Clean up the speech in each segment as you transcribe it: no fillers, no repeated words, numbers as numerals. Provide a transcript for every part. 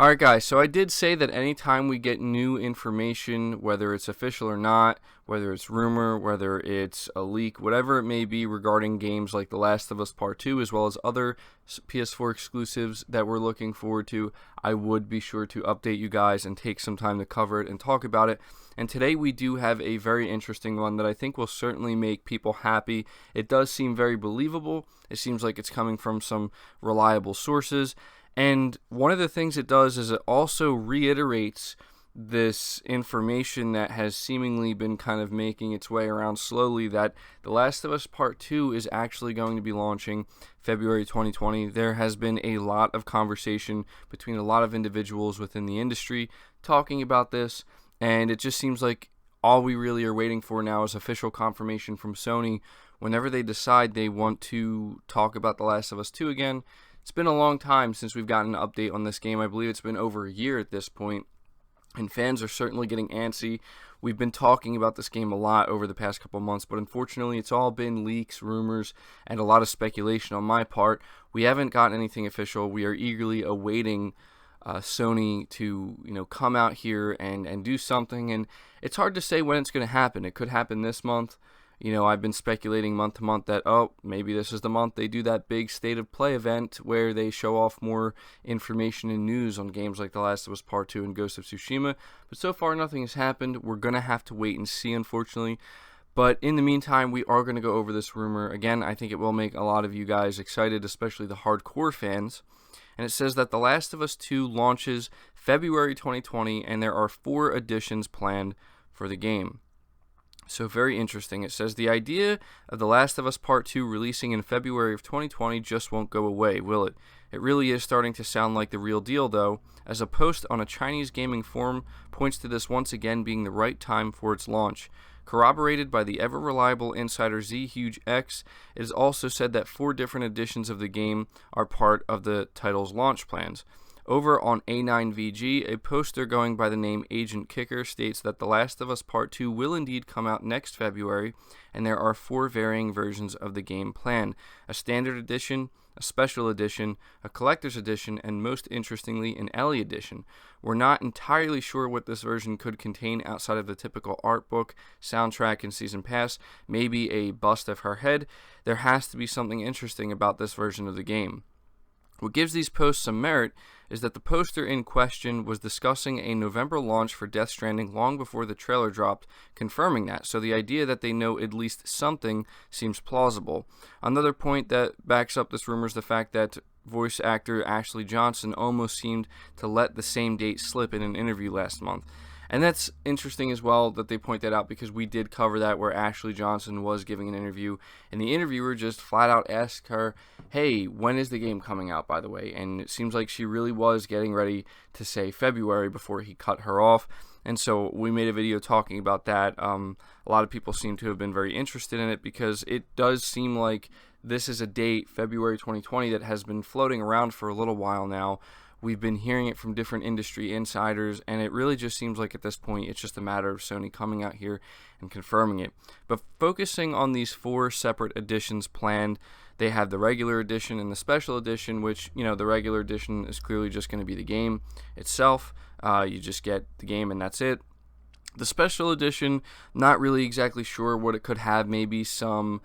Alright guys, so I did say that anytime we get new information, whether it's official or not, whether it's rumor, whether it's a leak, whatever it may be regarding games like The Last of Us Part 2 as well as other PS4 exclusives that we're looking forward to, I would be sure to update you guys and take some time to cover it and talk about it. And today we do have a very interesting one that I think will certainly make people happy. It does seem very believable. It seems like it's coming from some reliable sources. And one of the things it does is it also reiterates this information that has seemingly been kind of making its way around slowly, that The Last of Us Part 2 is actually going to be launching February 2020. There has been a lot of conversation between a lot of individuals within the industry talking about this, and it just seems like all we really are waiting for now is official confirmation from Sony whenever they decide they want to talk about The Last of Us 2 again. It's been a long time since we've gotten an update on this game. I believe it's been over a year at this point, and fans are certainly getting antsy. We've been talking about this game a lot over the past couple months, but unfortunately it's all been leaks, rumors, and a lot of speculation on my part. We haven't gotten anything official. We are eagerly awaiting Sony to come out here and do something, and it's hard to say when it's going to happen. It could happen this month. I've been speculating month to month that, maybe this is the month they do that big State of Play event where they show off more information and news on games like The Last of Us Part 2 and Ghost of Tsushima. But so far, nothing has happened. We're going to have to wait and see, unfortunately. But in the meantime, we are going to go over this rumor. Again, I think it will make a lot of you guys excited, especially the hardcore fans. And it says that The Last of Us 2 launches February 2020, and there are 4 editions planned for the game. So very interesting. It says the idea of The Last of Us Part 2 releasing in February of 2020 just won't go away, will it? It really is starting to sound like the real deal, though, as a post on a Chinese gaming forum points to this once again being the right time for its launch. Corroborated by the ever-reliable insider ZHugeX, it is also said that 4 different editions of the game are part of the title's launch plans. Over on A9VG, a poster going by the name Agent Kicker states that The Last of Us Part 2 will indeed come out next February, and there are 4 varying versions of the game planned: a standard edition, a special edition, a collector's edition, and most interestingly, an Ellie edition. We're not entirely sure what this version could contain outside of the typical art book, soundtrack, and season pass, maybe a bust of her head. There has to be something interesting about this version of the game. What gives these posts some merit is that the poster in question was discussing a November launch for Death Stranding long before the trailer dropped, confirming that, so the idea that they know at least something seems plausible. Another point that backs up this rumor is the fact that voice actor Ashley Johnson almost seemed to let the same date slip in an interview last month. And that's interesting as well that they point that out, because we did cover that where Ashley Johnson was giving an interview, and the interviewer just flat out asked her, hey, when is the game coming out, by the way? And it seems like she really was getting ready to say February before he cut her off. And so we made a video talking about that. A lot of people seem to have been very interested in it, because it does seem like this is a date, February 2020, that has been floating around for a little while now. We've been hearing it from different industry insiders, and it really just seems like at this point it's just a matter of Sony coming out here and confirming it. But focusing on these 4 separate editions planned, they have the regular edition and the special edition, which, the regular edition is clearly just going to be the game itself. You just get the game and that's it. The special edition, not really exactly sure what it could have. Maybe some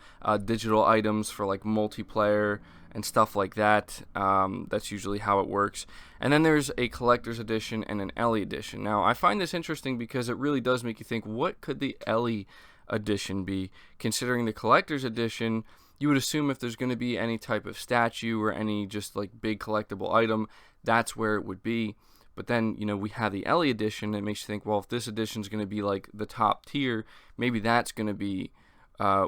digital items for like multiplayer and stuff like that. That's usually how it works. And then there's a collector's edition and an Ellie edition. Now, I find this interesting because it really does make you think, what could the Ellie edition be? Considering the collector's edition, you would assume if there's going to be any type of statue or any just like big collectible item, that's where it would be. But then, we have the Ellie edition. It makes you think, well, if this edition is going to be like the top tier, maybe that's going to be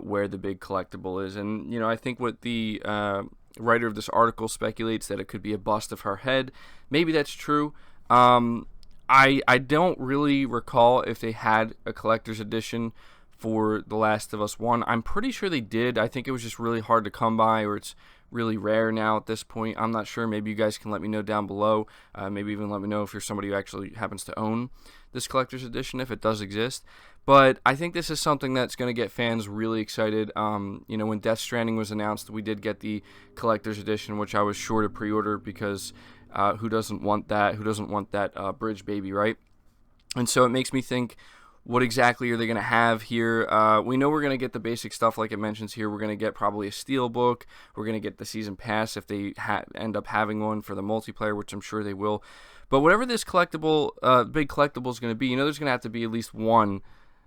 where the big collectible is. And, I think what the writer of this article speculates, that it could be a bust of her head. Maybe that's true. I don't really recall if they had a collector's edition for The Last of Us 1. I'm pretty sure they did. I think it was just really hard to come by, or it's really rare now at this point. I'm not sure. Maybe you guys can let me know down below. Maybe even let me know if you're somebody who actually happens to own this collector's edition, if it does exist. But I think this is something that's going to get fans really excited. When Death Stranding was announced, we did get the collector's edition, which I was sure to pre-order because Who doesn't want that? Who doesn't want that bridge baby, right? And so it makes me think, what exactly are they going to have here? We know we're going to get the basic stuff like it mentions here. We're going to get probably a Steelbook. We're going to get the Season Pass if they end up having one for the multiplayer, which I'm sure they will. But whatever this collectible, big collectible is going to be, there's going to have to be at least one,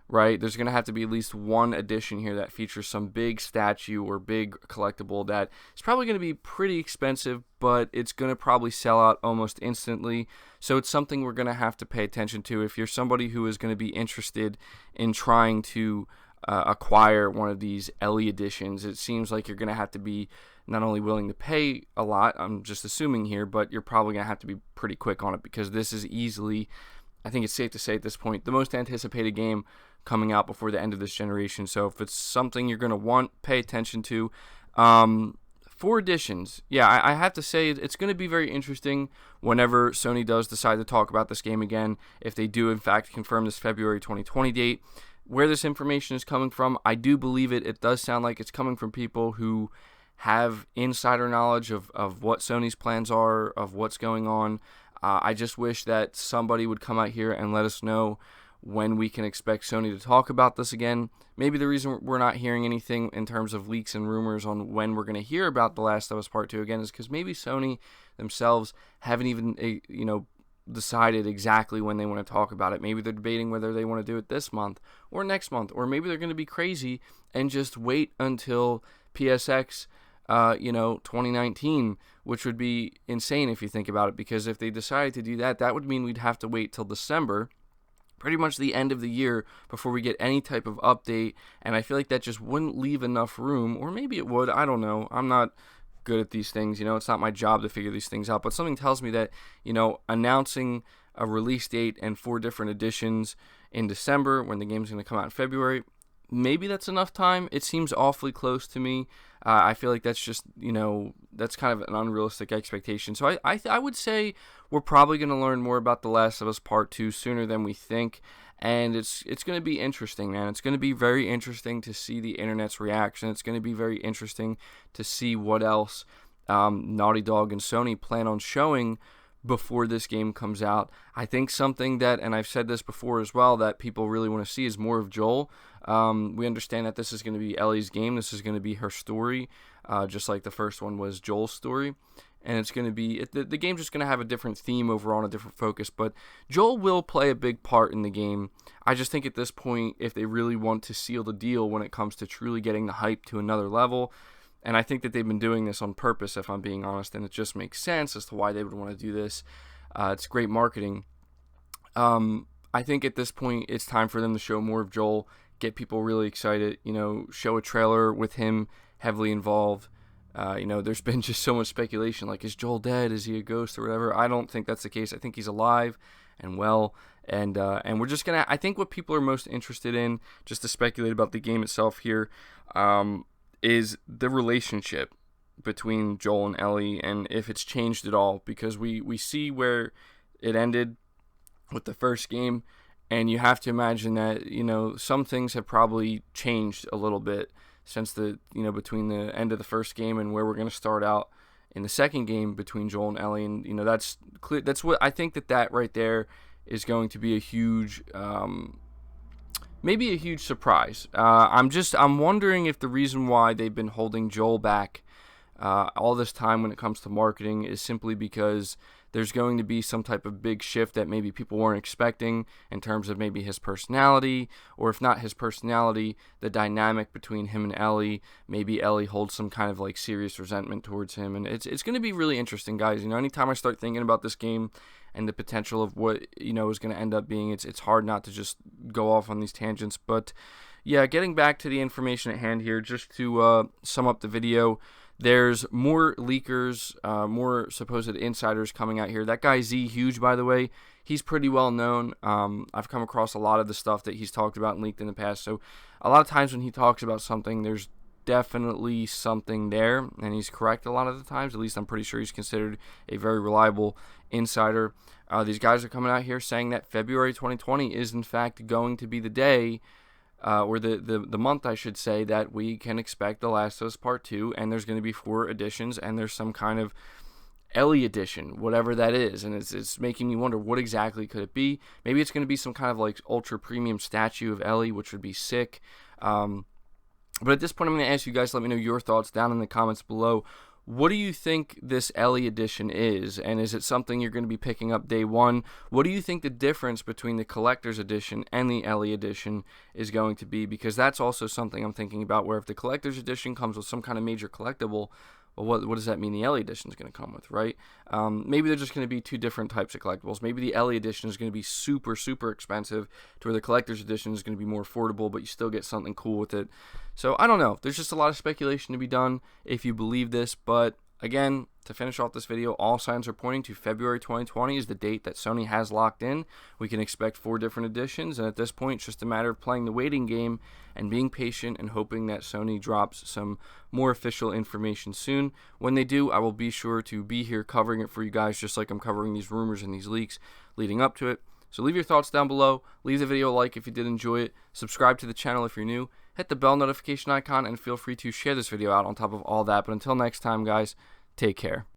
right? There's going to have to be at least one edition here that features some big statue or big collectible that is probably going to be pretty expensive, but it's going to probably sell out almost instantly. So it's something we're going to have to pay attention to. If you're somebody who is going to be interested in trying to acquire one of these Ellie editions, it seems like you're going to have to be not only willing to pay a lot, I'm just assuming here, but you're probably going to have to be pretty quick on it, because this is easily, I think it's safe to say at this point, the most anticipated game coming out before the end of this generation. So if it's something you're going to want, pay attention to. 4 editions. Yeah, I have to say it's going to be very interesting whenever Sony does decide to talk about this game again, if they do in fact confirm this February 2020 date. Where this information is coming from, I do believe it. It does sound like it's coming from people who have insider knowledge of what Sony's plans are, of what's going on. I just wish that somebody would come out here and let us know when we can expect Sony to talk about this again. Maybe the reason we're not hearing anything in terms of leaks and rumors on when we're going to hear about The Last of Us Part 2 again is because maybe Sony themselves haven't even decided exactly when they want to talk about it. Maybe they're debating whether they want to do it this month or next month, or maybe they're going to be crazy and just wait until PSX 2019, which would be insane if you think about it, because if they decided to do that, that would mean we'd have to wait till December, pretty much the end of the year, before we get any type of update, and I feel like that just wouldn't leave enough room, or maybe it would, I don't know, I'm not good at these things, it's not my job to figure these things out, but something tells me that, announcing a release date and 4 different editions in December when the game's going to come out in February, maybe that's enough time. It seems awfully close to me. I feel like that's just, that's kind of an unrealistic expectation. So I would say we're probably going to learn more about The Last of Us Part 2 sooner than we think. And it's going to be interesting, man. It's going to be very interesting to see the internet's reaction. It's going to be very interesting to see what else Naughty Dog and Sony plan on showing before this game comes out. I think something that, and I've said this before as well, that people really want to see is more of Joel. We understand that this is going to be Ellie's game. This is going to be her story, just like the first one was Joel's story. And it's going to be, the game's just going to have a different theme overall, a different focus. But Joel will play a big part in the game. I just think at this point, if they really want to seal the deal when it comes to truly getting the hype to another level, and I think that they've been doing this on purpose, if I'm being honest, and it just makes sense as to why they would want to do this. It's great marketing. I think at this point, it's time for them to show more of Joel, get people really excited, show a trailer with him heavily involved. There's been just so much speculation, like, is Joel dead? Is he a ghost or whatever? I don't think that's the case. I think he's alive and well, and we're just going to, I think what people are most interested in, just to speculate about the game itself here, is the relationship between Joel and Ellie, and if it's changed at all, because we see where it ended with the first game, and you have to imagine that, some things have probably changed a little bit since the, between the end of the first game and where we're going to start out in the second game between Joel and Ellie, and, that's clear. That's what I think that right there is going to be a huge, maybe a huge surprise. I'm wondering if the reason why they've been holding Joel back all this time when it comes to marketing is simply because there's going to be some type of big shift that maybe people weren't expecting in terms of maybe his personality, or if not his personality, the dynamic between him and Ellie. Maybe Ellie holds some kind of like serious resentment towards him, and it's going to be really interesting, guys. Anytime I start thinking about this game and the potential of what is going to end up being, it's hard not to just go off on these tangents. But yeah, getting back to the information at hand here, just to sum up the video. There's more leakers, more supposed insiders coming out here. That guy Z Huge, by the way, he's pretty well known. I've come across a lot of the stuff that he's talked about and leaked in the past. So a lot of times when he talks about something, there's definitely something there, and he's correct a lot of the times. At least I'm pretty sure he's considered a very reliable insider. These guys are coming out here saying that February 2020 is in fact going to be the day, or the month, I should say, that we can expect The Last of Us Part 2, and there's going to be 4 editions, and there's some kind of Ellie edition, whatever that is, and it's making me wonder what exactly could it be. Maybe it's going to be some kind of like ultra premium statue of Ellie, which would be sick. But at this point, I'm going to ask you guys, let me know your thoughts down in the comments below. What do you think this Ellie edition is, and is it something you're going to be picking up day one? What do you think the difference between the collector's edition and the Ellie edition is going to be? Because that's also something I'm thinking about, where if the collector's edition comes with some kind of major collectible, well, what does that mean the Ellie edition is going to come with, right? Maybe they're just going to be two different types of collectibles. Maybe the Ellie edition is going to be super, super expensive, to where the collector's edition is going to be more affordable, but you still get something cool with it. So I don't know. There's just a lot of speculation to be done if you believe this, but again, to finish off this video, all signs are pointing to February 2020 is the date that Sony has locked in. We can expect 4 different editions, and at this point, it's just a matter of playing the waiting game and being patient and hoping that Sony drops some more official information soon. When they do, I will be sure to be here covering it for you guys, just like I'm covering these rumors and these leaks leading up to it. So leave your thoughts down below. Leave the video a like if you did enjoy it. Subscribe to the channel if you're new. Hit the bell notification icon, and feel free to share this video out on top of all that. But until next time, guys, take care.